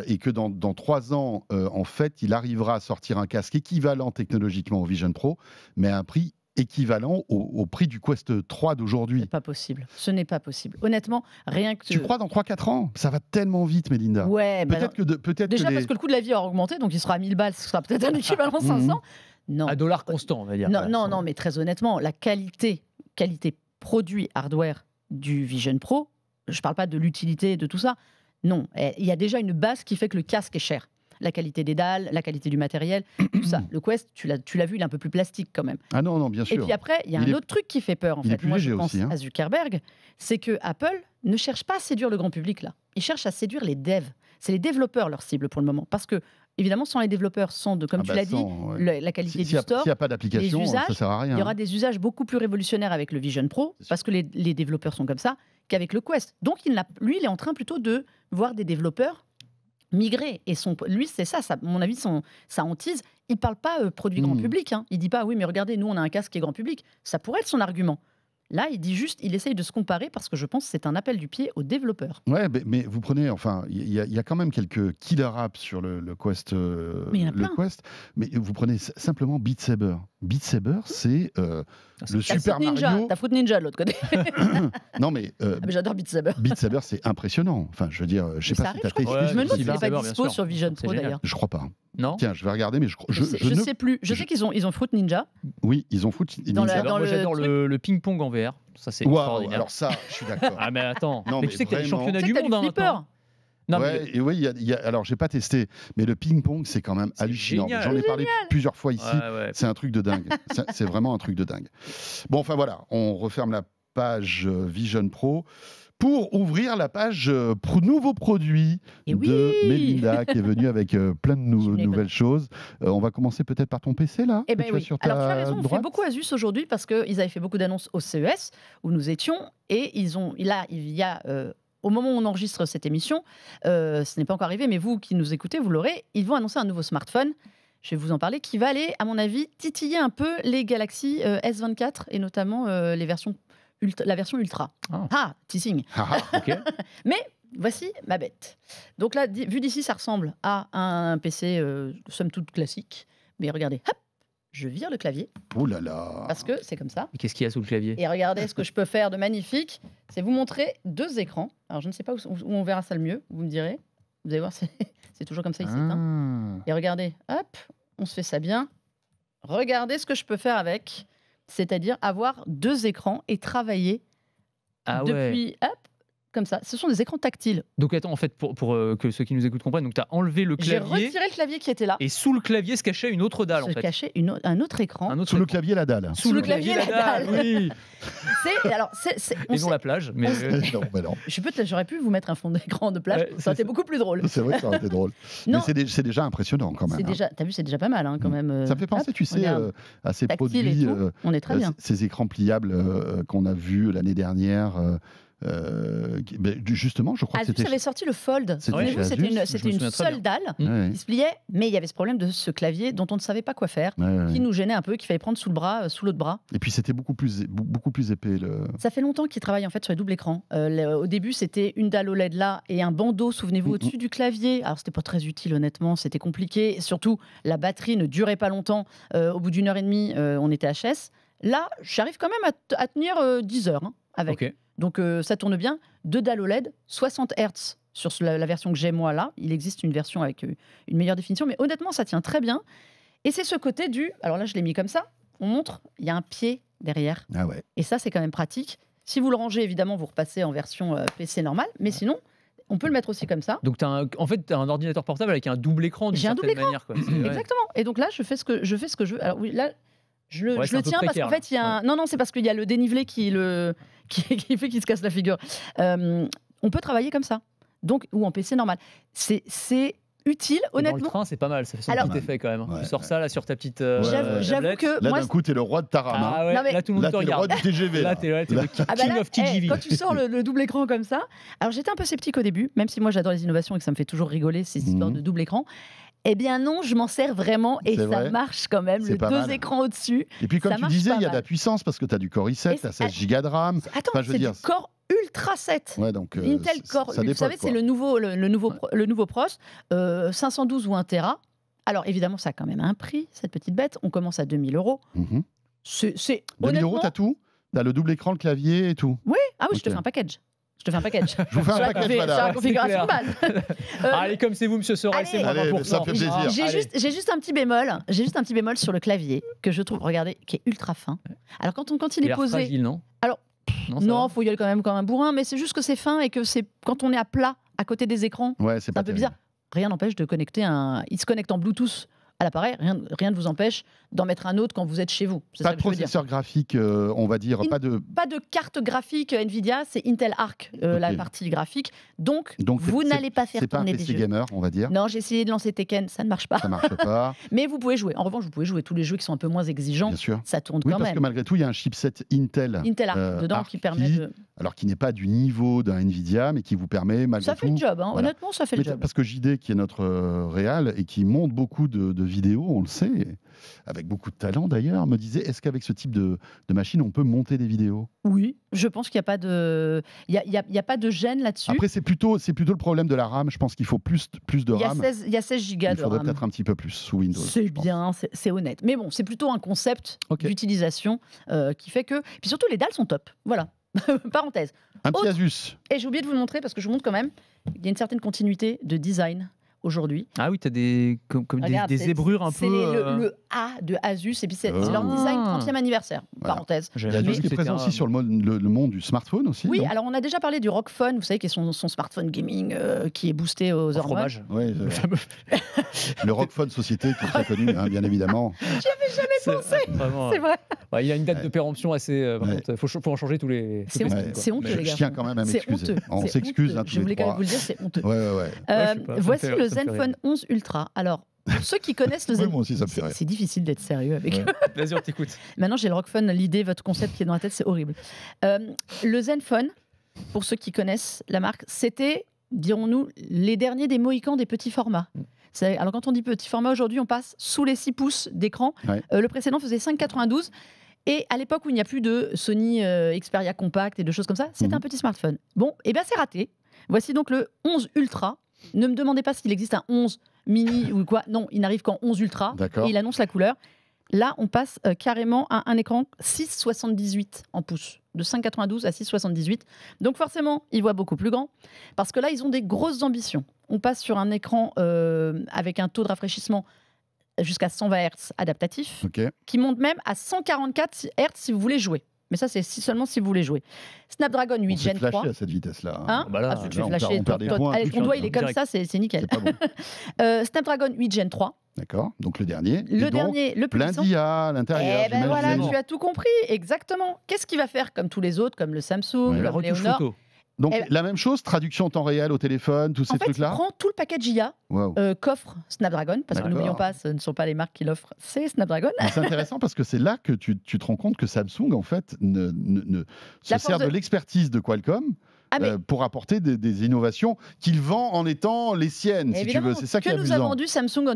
Et que dans 3 ans, en fait, il arrivera à sortir un casque équivalent technologiquement au Vision Pro, mais à un prix équivalent au prix du Quest 3 d'aujourd'hui. C'est pas possible. Ce n'est pas possible. Honnêtement, rien que... Tu crois dans 3-4 ans? Ça va tellement vite, Mélinda. Ouais, déjà parce que le coût de la vie aura augmenté, donc il sera à 1000 balles, ce sera peut-être un équivalent 500. Non. À dollar constant, on va dire. Non, mais très honnêtement, la qualité produit hardware du Vision Pro, je ne parle pas de l'utilité de tout ça, non. Il y a déjà une base qui fait que le casque est cher. La qualité des dalles, la qualité du matériel, tout ça. Le Quest, tu l'as vu, il est un peu plus plastique quand même. Ah non, bien sûr. Et puis après, il y a un autre truc qui fait peur en fait. Moi, je pense aussi, à Zuckerberg, c'est que Apple ne cherche pas à séduire le grand public là. Il cherche à séduire les devs. C'est les développeurs leur cible pour le moment, parce que évidemment, sans les développeurs, comme tu l'as dit, la qualité du store, s'il n'y a pas d'application, ça sert à rien. Il y aura des usages beaucoup plus révolutionnaires avec le Vision Pro, parce que les développeurs sont comme ça, qu'avec le Quest. Donc, lui, il est en train plutôt de voir des développeurs migrer. Et lui, c'est ça, à mon avis, sa hantise. Il ne parle pas produit grand public. Il ne dit pas, oui, mais regardez, nous, on a un casque qui est grand public. Ça pourrait être son argument. Là, il dit juste, il essaye de se comparer parce que je pense que c'est un appel du pied aux développeurs. Ouais, mais vous prenez, enfin, il y a quand même quelques killer apps sur le Quest. Mais il y en a plein. Quest, mais vous prenez simplement Beat Saber. Beat Saber, c'est le Super Mario. T'as Fruit Ninja de l'autre côté. Non, mais j'adore Beat Saber. Beat Saber, c'est impressionnant. Enfin, je veux dire, je sais pas si t'as testé. Je me demande s'il n'est pas dispo sur Vision Pro d'ailleurs. Je crois pas. Non. Tiens, je vais regarder, mais je sais plus. Je sais qu'ils ont Fruit Ninja. Oui, ils ont Fruit Ninja. Moi, j'adore le ping-pong en VR. Ça, c'est extraordinaire. Alors ça, je suis d'accord. Ah, mais attends. Non, mais tu sais qu'il y a des championnats du monde. Oui, alors j'ai pas testé, mais le ping-pong, c'est quand même hallucinant. J'en ai parlé plusieurs fois ici. C'est un truc de dingue. C'est vraiment un truc de dingue. Bon, enfin voilà, on referme la page Vision Pro pour ouvrir la page nouveaux produits de Mélinda qui est venue avec plein de nouvelles choses. On va commencer peut-être par ton PC là. Eh bien oui. Alors tu as raison, on fait beaucoup Asus aujourd'hui parce qu'ils avaient fait beaucoup d'annonces au CES où nous étions et il y a au moment où on enregistre cette émission, ce n'est pas encore arrivé, mais vous qui nous écoutez, vous l'aurez, ils vont annoncer un nouveau smartphone. Je vais vous en parler, qui va aller, à mon avis, titiller un peu les Galaxy S24 et notamment la version Ultra. Teasing. Okay. Mais voici ma bête. Donc là, vu d'ici, ça ressemble à un PC somme toute classique. Mais regardez, hop, je vire le clavier. Oh là là. Parce que c'est comme ça. Et qu'est-ce qu'il y a sous le clavier? Et regardez ce que je peux faire de magnifique. C'est vous montrer 2 écrans. Alors je ne sais pas où on verra ça le mieux, vous me direz. Vous allez voir, c'est toujours comme ça, il s'éteint. Et regardez, hop, on se fait ça bien. Regardez ce que je peux faire avec. C'est-à-dire avoir 2 écrans et travailler depuis comme ça. Ce sont des écrans tactiles. Donc attends, en fait, pour que ceux qui nous écoutent comprennent, donc tu as enlevé le J'ai clavier retiré le clavier qui était là. et sous le clavier se cachait une autre dalle en Se fait. cachait un autre écran. Un autre Sous le écran. clavier, la dalle. Sous le clavier, la dalle. Oui. On Et non sait- la plage, mais Non, mais non. J'aurais pu vous mettre un fond d'écran de plage, Ouais, ça c'est aurait été ça. beaucoup plus drôle. C'est vrai que ça aurait été drôle. Non, Mais c'est déjà impressionnant quand même. c'est hein. déjà, t'as vu, c'est déjà pas mal hein, quand même. Ça me fait penser, Hop, tu sais, regarde. à ces Tactile et produits, tout, on est très bien. ces écrans pliables qu'on a vus l'année dernière. Justement, je crois que Asus c'était. avait sorti le Fold. C'était Souvenez-vous, chez c'était Asus, une, je c'était me une souviens très seule dalle Ouais, qui se pliait, mais il y avait ce problème de ce clavier dont on ne savait pas quoi faire, ouais. qui nous gênait un peu, qu'il fallait prendre sous le bras, sous l'autre bras. Et puis c'était beaucoup plus épais. Ça fait longtemps qu'ils travaillent en fait sur les doubles écrans. Au début, c'était une dalle OLED là et un bandeau, souvenez-vous, au-dessus du clavier. Alors, c'était pas très utile, honnêtement, c'était compliqué. Et surtout, la batterie ne durait pas longtemps. Au bout d'1 heure et demie, on était HS. Là, j'arrive quand même à tenir 10 heures hein, avec. ok. Donc, ça tourne bien. 2 dalles OLED, 60 Hz sur la version que j'ai moi là. Il existe une version avec une meilleure définition, mais honnêtement, ça tient très bien. Et c'est ce côté du. Alors là, je l'ai mis comme ça. On montre, il y a un pied derrière. Ah ouais. Et ça, c'est quand même pratique. Si vous le rangez, évidemment, vous repassez en version PC normale. Mais sinon, on peut le mettre aussi comme ça. Donc en fait, tu as un ordinateur portable avec un double écran d'une J'ai un certaine double manière. Quoi. C'est- ouais. Exactement. Et donc là, je fais ce que je veux. Alors oui, là, je Ouais, le c'est un peu tiens parce précaire, qu'en fait, il y a un... Non, c'est parce qu'il y a le dénivelé qui fait qu'il se casse la figure. On peut travailler comme ça. Donc, ou en PC normal. C'est utile, Et dans le honnêtement. train, c'est pas mal. Ça fait son Alors- petit effet quand même. Ouais, tu sors ouais. ça là sur ta petite. J'avoue tablette. que Là, moi, d'un coup, t'es le roi de Tarama. Ah ouais, Non, mais- là tout le monde Là, te t'es le roi regarde. du TGV. Là, Là. t'es le Là. king ah bah là, of TGV. quand tu sors le double écran comme ça, alors j'étais un peu sceptique au début, même si moi j'adore les innovations et que ça me fait toujours rigoler ces histoires Mhm. de double écran. Eh bien non, je m'en sers vraiment et C'est ça vrai marche quand même. C'est Le pas 2 mal. écrans au-dessus. Et puis, comme Ça tu marche disais, pas il y a de la mal. puissance parce que tu as du Core i7, Et tu as c'est- 16 Go de RAM. Attends, Enfin, je veux c'est dire, du Core Ultra 7. Ouais, donc, Intel Core, ça vous dépote, savez, c'est quoi. le nouveau Pros, 512 ou 1 Tera. Alors évidemment, ça a quand même un prix, cette petite bête. On commence à 2000 €. Mhm. C'est 2000 honnêtement... €, t'as tout. T'as le double écran, le clavier et tout. Ah oui, je te Ok. fais un package. Je te fais un package. Je vous fais un Sur la package, config- madame. sur la configuration de base. Allez, comme c'est vous, monsieur Sorel, c'est moins allez, 20%. ça me fait plaisir. J'ai juste un petit bémol. J'ai juste un petit bémol sur le clavier que je trouve, regardez, qui est ultra fin. Alors quand il Il est a l'air posé, fragile, non Alors, non, ça non, va. faut y aller quand même comme un bourrin, mais c'est juste que c'est fin et que c'est quand on est à plat à côté des écrans, Ouais, c'est c'est pas un peu terrible. bizarre. Rien n'empêche de connecter un. Il se connecte en Bluetooth à l'appareil. Rien ne vous empêche d'en mettre un autre quand vous êtes chez vous. C'est Pas ça de que je veux dire. processeur graphique, on va dire, pas de. Pas de carte graphique Nvidia, c'est Intel Arc, la Ok. partie graphique. Donc Donc, vous c'est- n'allez pas faire C'est pas un tourner des PC jeux. gamer, on va dire. Non, j'ai essayé de lancer Tekken, ça ne marche pas. Ça marche pas, Mais vous pouvez jouer. En revanche, vous pouvez jouer tous les jeux qui sont un peu moins exigeants. bien sûr. Ça tourne Oui, quand parce même. que malgré tout, il y a un chipset Intel, Intel Arc dedans Arc qui permet de. alors qui n'est pas du niveau d'un Nvidia, mais qui vous permet malgré Ça tout. fait le job, hein. voilà. Honnêtement, ça fait Mais le job. parce que JD, qui est notre réal et qui monte beaucoup de vidéos, on le sait, avec beaucoup de talent d'ailleurs, me disait est-ce qu'avec ce type de machine, on peut monter des vidéos? Oui, je pense qu'il n'y a pas de, il y a pas de gêne là-dessus. Après, c'est plutôt le problème de la RAM. Je pense qu'il faut plus de Il y a RAM. 16 gigas Il de faudrait RAM. peut-être un petit peu plus sous Windows. C'est je pense. bien, c'est honnête. Mais bon, c'est plutôt un concept Ok. d'utilisation qui fait que. Puis surtout, les dalles sont top. Voilà. Parenthèse. Un petit Autre- Asus. Et j'ai oublié de vous le montrer parce que je vous montre quand même. Il y a une certaine continuité de design aujourd'hui. Ah oui, t'as comme Regarde, des c'est- zébrures un c'est peu. le A de Asus, et puis c'est leur Oh. design 30e anniversaire. Voilà. Parenthèse. Il y a tout ce qui est présent aussi sur le monde du smartphone aussi. Oui, non alors on a déjà parlé du Rock Phone, vous savez, qui est son smartphone gaming qui est boosté aux hormones. fromage. Ouais, Le fameux. le Rockphone Société qui est très connu, hein, bien évidemment. pensé. Vraiment, C'est vrai. ouais, il y a une date de péremption assez. Par Ouais. contre, faut en changer tous les. C'est toutes les honteux, semaines, quoi. c'est honteux, Mais- les gars. Je tiens quand même à C'est m'excuser. honteux. On c'est s'excuse, honteux. hein, tous Je les voulais quand même trois. vous le dire, c'est honteux. Ouais. Ouais, je sais pas, ça Voici me fait- le ça me fait Zenfone 11 Ultra. Alors, pour ceux qui connaissent le Ouais, Zenfone, moi aussi, ça me fait rire. c'est difficile d'être sérieux avec Ouais. Vas-y, on t'écoute. Maintenant, j'ai le Rockphone, l'idée, votre concept qui est dans la tête, c'est horrible. Le Zenfone, pour ceux qui connaissent la marque, c'était, dirons-nous, les derniers des Mohicans des petits formats. Alors, quand on dit petit format, aujourd'hui, on passe sous les 6 pouces d'écran. Ouais. Le précédent faisait 5,92. Et à l'époque où il n'y a plus de Sony Xperia Compact et de choses comme ça, c'était Mhm. un petit smartphone. Bon, et bien c'est raté. Voici donc le 11 Ultra. Ne me demandez pas s'il existe un 11 mini ou quoi. Non, il n'arrive qu'en 11 Ultra. D'accord. Et il annonce la couleur. Là, on passe carrément à un écran 6,78 en pouces. De 5,92 à 6,78. Donc forcément, il voit beaucoup plus grand. Parce que là, ils ont des grosses ambitions. On passe sur un écran avec un taux de rafraîchissement jusqu'à 120 Hz adaptatif, Ok. qui monte même à 144 Hz si vous voulez jouer. Mais ça, c'est seulement si vous voulez jouer. Snapdragon 8 On s'est Gen flashé 3. à cette vitesse-là. Hein Bah là, tu te là, fais on flasher. perd- on perd des points Allez, tout de ton doigt, suite, il est comme direct. ça, c'est nickel. C'est pas bon. Snapdragon 8 Gen 3. D'accord. Donc le dernier. Et Le donc, dernier, le plus plein puissant. d'IA à l'intérieur. Eh ben voilà, j'imagine. tu as tout compris, exactement. Qu'est-ce qu'il va faire comme tous les autres, comme le Samsung, Ouais. le La retouche Léonore photo. Donc Eh ben- la même chose, traduction en temps réel au téléphone, tous ces En fait, il trucs-là. prend tout le package IA Waouh. qu'offre Snapdragon, parce que D'accord. n'oublions pas, ce ne sont pas les marques qui l'offrent, c'est Snapdragon. Mais c'est intéressant parce que c'est là que tu te rends compte que Samsung, en fait, se La sert force de de- l'expertise de Qualcomm Ah, mais pour apporter des innovations qu'il vend en étant les siennes, si tu évidemment, veux. C'est ça qui est que nous a amusant. vendu Samsung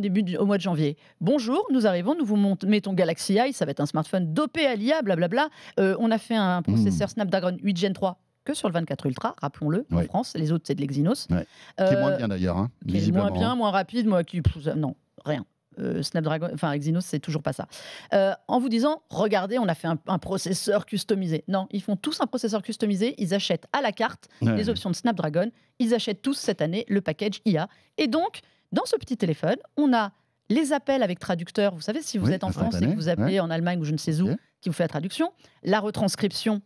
au mois de janvier. Bonjour, nous arrivons, nous vous mettons Galaxy Eye, ça va être un smartphone dopé à l'IA, blablabla. On a fait un processeur Snapdragon 8 Gen 3 que sur le 24 Ultra, rappelons-le, en Ouais. France. Les autres, c'est de l'Exynos. Ouais. Qui est moins bien d'ailleurs, hein, Qui est visiblement. moins bien, moins rapide, non, rien. Snapdragon, enfin Exynos, c'est toujours pas ça. En vous disant, regardez, on a fait un processeur customisé. Non, ils font tous un processeur customisé, ils achètent à la carte Ouais. les options de Snapdragon, ils achètent tous cette année le package IA. Et donc, dans ce petit téléphone, on a les appels avec traducteur. Vous savez, si vous Oui, êtes en France et instantané, que vous appelez en Allemagne ou je ne sais où, Ok. qui vous fait la traduction, la retranscription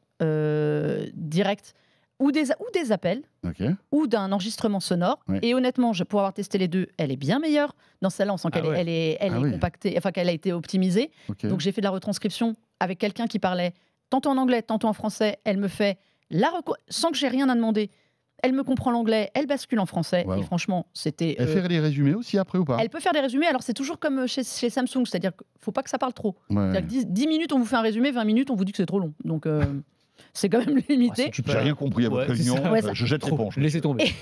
directe ou des appels Ok. ou d'un enregistrement sonore. Ouais. Et honnêtement, pour avoir testé les deux, elle est bien meilleure. Dans celle-là, on sent qu'elle Ah ouais. elle Ah est oui. compactée, enfin qu'elle a été optimisée. Ok. Donc j'ai fait de la retranscription avec quelqu'un qui parlait tantôt en anglais, tantôt en français. Elle me fait sans que j'ai rien à demander. Elle me comprend l'anglais, elle bascule en français. Wow. Et franchement, c'était. Elle fait les résumés aussi après ou pas? Elle peut faire des résumés. Alors c'est toujours comme chez Samsung, c'est-à-dire qu'il ne faut pas que ça parle trop. Ouais. C'est-à-dire que 10 minutes, on vous fait un résumé, 20 minutes, on vous dit que c'est trop long. Donc c'est quand même limité. J'ai rien compris à votre Ouais, c'est réunion. ça. Ouais, ça- Je jette l'éponge. Laissez tomber.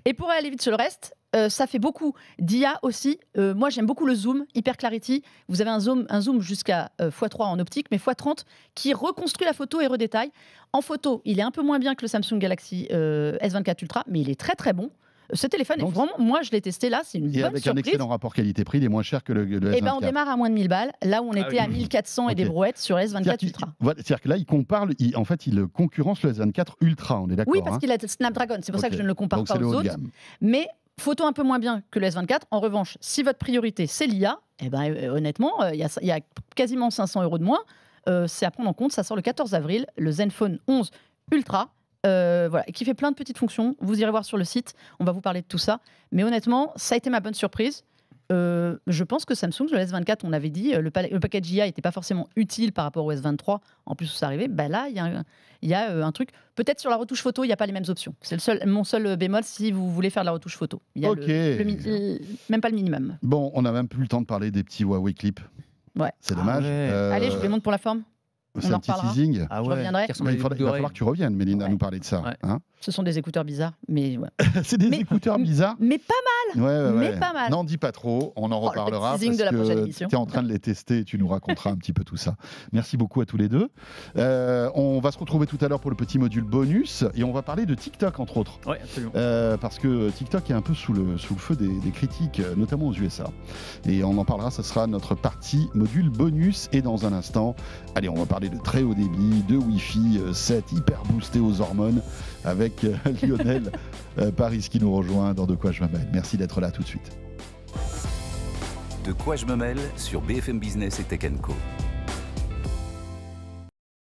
Et pour aller vite sur le reste, ça fait beaucoup d'IA aussi. Moi, j'aime beaucoup le zoom, Hyper Clarity. Vous avez un zoom jusqu'à x3 en optique, mais x30 qui reconstruit la photo et redétaille. En photo, il est un peu moins bien que le Samsung Galaxy S24 Ultra, mais il est très très bon. Ce téléphone, Donc, est vraiment, moi je l'ai testé là, c'est une Et bonne avec un surprise. excellent rapport qualité-prix, il est moins cher que le S24. Et ben on démarre à moins de 1000 balles, là où on était oui. à 1400 et des Ok. brouettes sur le S24 Ultra. C'est-à-dire que là, il compare, en fait, il concurrence le S24 Ultra, on est d'accord. Oui, parce hein. qu'il a le Snapdragon, c'est pour ça Ok. que je ne le compare Donc pas c'est le aux haut de autres. gamme. Mais photo un peu moins bien que le S24. En revanche, si votre priorité c'est l'IA, eh ben, honnêtement, il y a quasiment 500 € de moins. C'est à prendre en compte. Ça sort le 14 avril, le Zenfone 11 Ultra. Voilà, qui fait plein de petites fonctions. Vous irez voir sur le site, on va vous parler de tout ça. Mais honnêtement, ça a été ma bonne surprise. Je pense que Samsung, le S24, on avait dit, le package IA n'était pas forcément utile par rapport au S23. En plus, où ça arrivait. Bah là, il y a un truc. Peut-être sur la retouche photo, il n'y a pas les mêmes options. C'est mon seul bémol si vous voulez faire de la retouche photo. Il y a Ok. même pas le minimum. Bon, on n'a même plus le temps de parler des petits Huawei clips. Ouais. C'est dommage. ouais. Allez, je vous les montre pour la forme. C'est on en un petit reparlera. teasing. Ah Je reviendrai. qui ressemble à Il des va boucles d'oreilles. falloir que tu reviennes, Mélina, à Ouais. nous parler de ça. Ouais. hein. Ce sont des écouteurs bizarres, mais ouais. C'est des Mais- écouteurs bizarres. Mais pas mal. Ouais, mais pas mal. N'en dis pas trop, on en le reparlera teasing de la parce prochaine que émission. tu es en train de les tester et tu nous raconteras un petit peu tout ça. Merci beaucoup à tous les deux. On va se retrouver tout à l'heure pour le petit module bonus et on va parler de TikTok entre autres. Ouais, absolument. Parce que TikTok est un peu sous le feu des critiques, notamment aux USA. Et on en parlera, ça sera notre partie module bonus. Et dans un instant, allez, on va parler de très haut débit, de Wi-Fi 7 hyper boosté aux hormones avec Lionel Paris qui nous rejoint dans De quoi je me mêle. Merci d'être là tout de suite. De quoi je me mêle sur BFM Business et Tech Co.